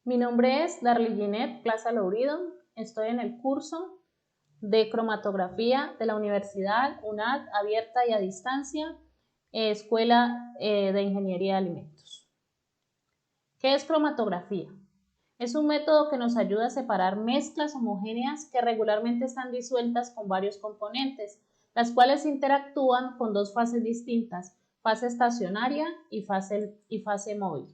Mi nombre es Darly Ginette Plaza Lourido. Estoy en el curso de cromatografía de la Universidad UNAD abierta y a distancia, Escuela de Ingeniería de Alimentos. ¿Qué es cromatografía? Es un método que nos ayuda a separar mezclas homogéneas que regularmente están disueltas con varios componentes, las cuales interactúan con dos fases distintas, fase estacionaria y fase móvil.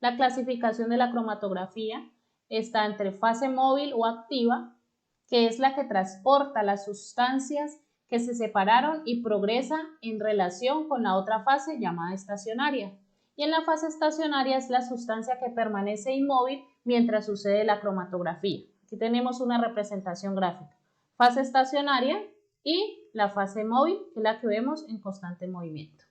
La clasificación de la cromatografía está entre fase móvil o activa, que es la que transporta las sustancias que se separaron y progresa en relación con la otra fase llamada estacionaria. Y en la fase estacionaria es la sustancia que permanece inmóvil mientras sucede la cromatografía. Aquí tenemos una representación gráfica. Fase estacionaria y la fase móvil, que es la que vemos en constante movimiento.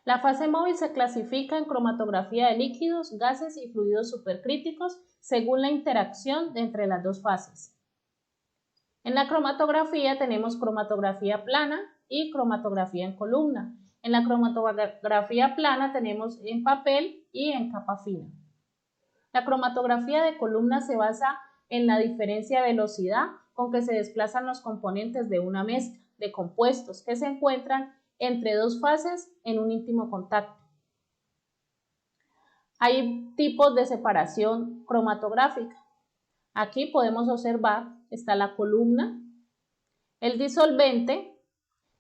La fase móvil se clasifica en cromatografía de líquidos, gases y fluidos supercríticos según la interacción entre las dos fases. En la cromatografía tenemos cromatografía plana y cromatografía en columna. En la cromatografía plana tenemos en papel y en capa fina. La cromatografía de columna se basa en la diferencia de velocidad con que se desplazan los componentes de una mezcla de compuestos que se encuentran entre dos fases en un íntimo contacto. Hay tipos de separación cromatográfica. Aquí podemos observar, está la columna, el disolvente,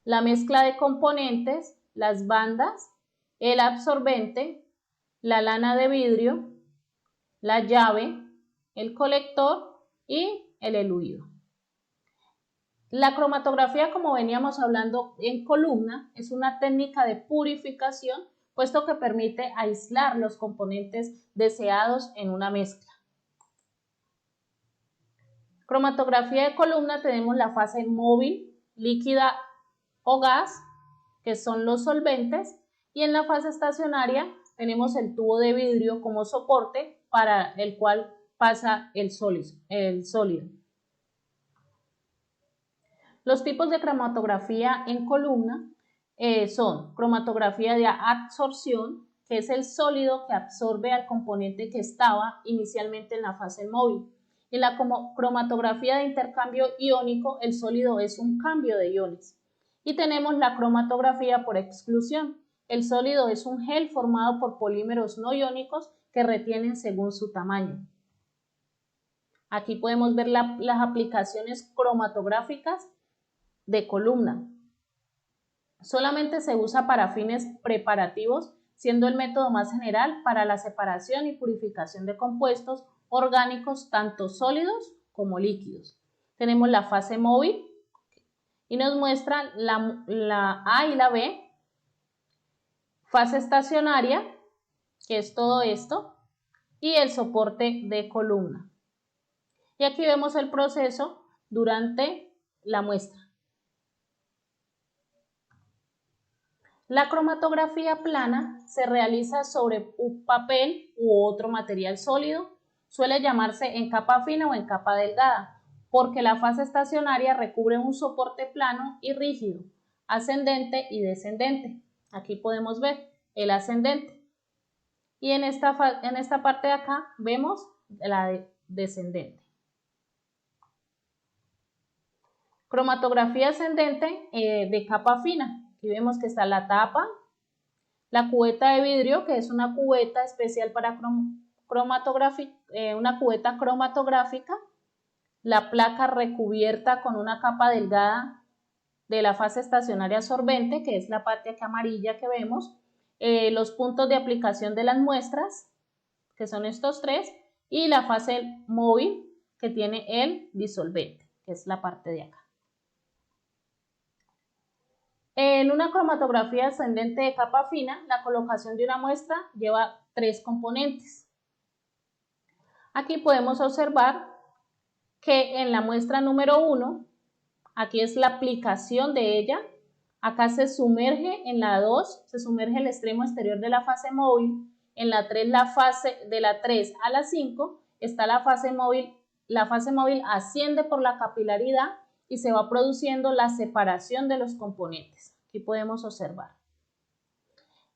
la mezcla de componentes, las bandas, el absorbente, la lana de vidrio, la llave, el colector y el eluido. La cromatografía, como veníamos hablando en columna, es una técnica de purificación, puesto que permite aislar los componentes deseados en una mezcla. Cromatografía de columna tenemos la fase móvil, líquida o gas, que son los solventes, y en la fase estacionaria tenemos el tubo de vidrio como soporte para el cual pasa el sólido. Los tipos de cromatografía en columna son cromatografía de absorción, que es el sólido que absorbe al componente que estaba inicialmente en la fase móvil. En la cromatografía de intercambio iónico, el sólido es un cambio de iones. Y tenemos la cromatografía por exclusión. El sólido es un gel formado por polímeros no iónicos que retienen según su tamaño. Aquí podemos ver las aplicaciones cromatográficas de columna. Solamente se usa para fines preparativos, siendo el método más general para la separación y purificación de compuestos orgánicos, tanto sólidos como líquidos. Tenemos la fase móvil y nos muestra la A y la B, fase estacionaria, que es todo esto, y el soporte de columna. Y aquí vemos el proceso durante la muestra. La cromatografía plana se realiza sobre un papel u otro material sólido, suele llamarse en capa fina o en capa delgada, porque la fase estacionaria recubre un soporte plano y rígido, ascendente y descendente. Aquí podemos ver el ascendente. Y en esta parte de acá vemos la descendente. Cromatografía ascendente de capa fina. Aquí vemos que está la tapa, la cubeta de vidrio, que es una cubeta especial para una cubeta cromatográfica, la placa recubierta con una capa delgada de la fase estacionaria absorbente, que es la parte aquí amarilla que vemos, los puntos de aplicación de las muestras, que son estos tres, y la fase móvil, que tiene el disolvente, que es la parte de acá. En una cromatografía ascendente de capa fina, la colocación de una muestra lleva tres componentes. Aquí podemos observar que en la muestra número 1, aquí es la aplicación de ella, acá se sumerge en la 2, se sumerge el extremo exterior de la fase móvil, en la 3, la fase de la 3 a la 5, está la fase móvil asciende por la capilaridad y se va produciendo la separación de los componentes. Aquí podemos observar.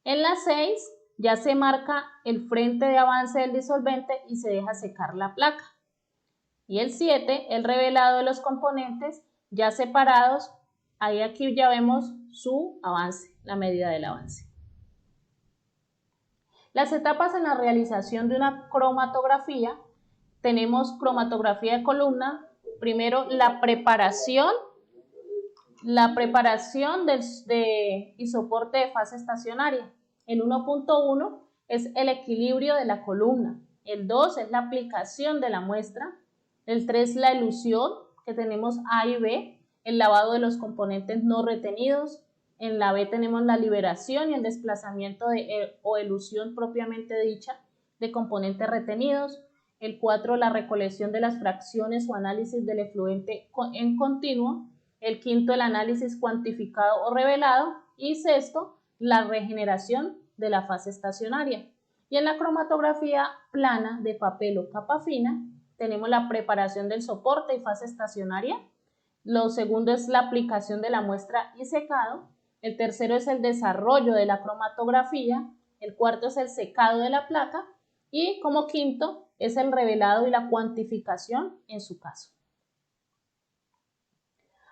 En la 6 ya se marca el frente de avance del disolvente y se deja secar la placa. Y el 7, el revelado de los componentes ya separados, ahí aquí ya vemos su avance, la medida del avance. Las etapas en la realización de una cromatografía, tenemos cromatografía de columna, primero la preparación y soporte de fase estacionaria. El 1.1 es el equilibrio de la columna, el 2 es la aplicación de la muestra, el 3 la elución, que tenemos A y B, el lavado de los componentes no retenidos, en la B tenemos la liberación y el desplazamiento o elusión propiamente dicha de componentes retenidos, el 4 la recolección de las fracciones o análisis del efluente en continuo, el 5 el análisis cuantificado o revelado y 6 la regeneración de la fase estacionaria. Y en la cromatografía plana de papel o capa fina tenemos la preparación del soporte y fase estacionaria, lo segundo es la aplicación de la muestra y secado, el tercero es el desarrollo de la cromatografía, el cuarto es el secado de la placa y como quinto es el revelado y la cuantificación en su caso.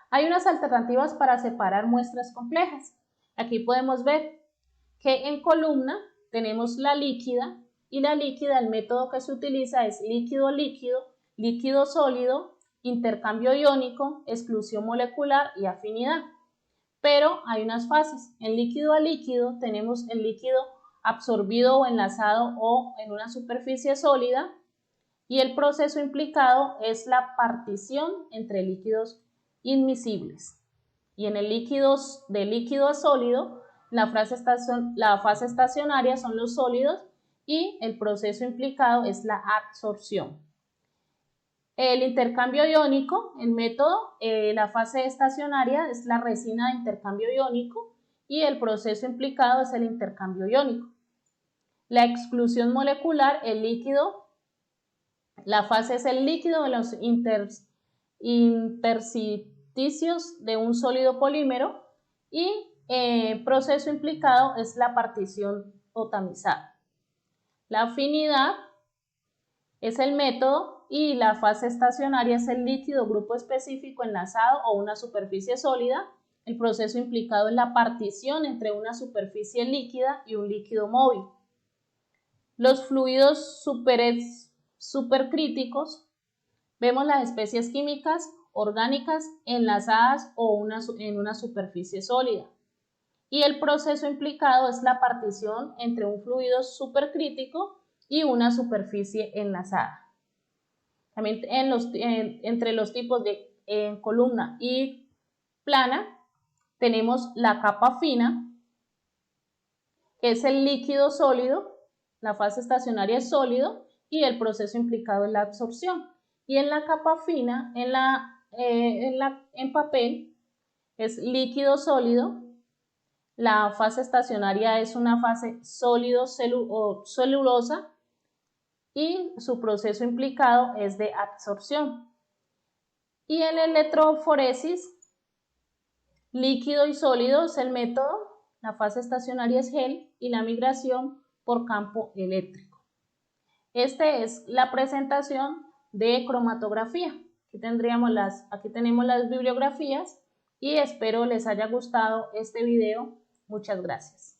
Hay unas alternativas para separar muestras complejas. Aquí podemos ver que en columna tenemos la líquida y la líquida, el método que se utiliza es líquido-líquido, líquido-sólido, intercambio iónico, exclusión molecular y afinidad. Pero hay unas fases. En líquido a líquido tenemos el líquido absorbido o enlazado o en una superficie sólida y el proceso implicado es la partición entre líquidos inmiscibles. Y en el de líquido a sólido, la fase estacionaria son los sólidos y el proceso implicado es la absorción. El intercambio iónico, el método, la fase estacionaria es la resina de intercambio iónico y el proceso implicado es el intercambio iónico. La exclusión molecular, el líquido, la fase es el líquido de los intersticios de un sólido polímero y proceso implicado es la partición o tamizado. La afinidad es el método y la fase estacionaria es el líquido grupo específico enlazado o una superficie sólida. El proceso implicado es la partición entre una superficie líquida y un líquido móvil. Los fluidos supercríticos, vemos las especies químicas orgánicas enlazadas o en una superficie sólida. Y el proceso implicado es la partición entre un fluido supercrítico y una superficie enlazada. También entre los tipos de columna y plana tenemos la capa fina, que es el líquido sólido, la fase estacionaria es sólido y el proceso implicado es la absorción. Y en la capa fina, en papel, es líquido sólido, la fase estacionaria es una fase sólido o celulosa y su proceso implicado es de absorción. Y en electroforesis, líquido y sólido es el método, la fase estacionaria es gel y la migración por campo eléctrico. Esta es la presentación de cromatografía. Aquí tenemos las bibliografías y espero les haya gustado este video. Muchas gracias.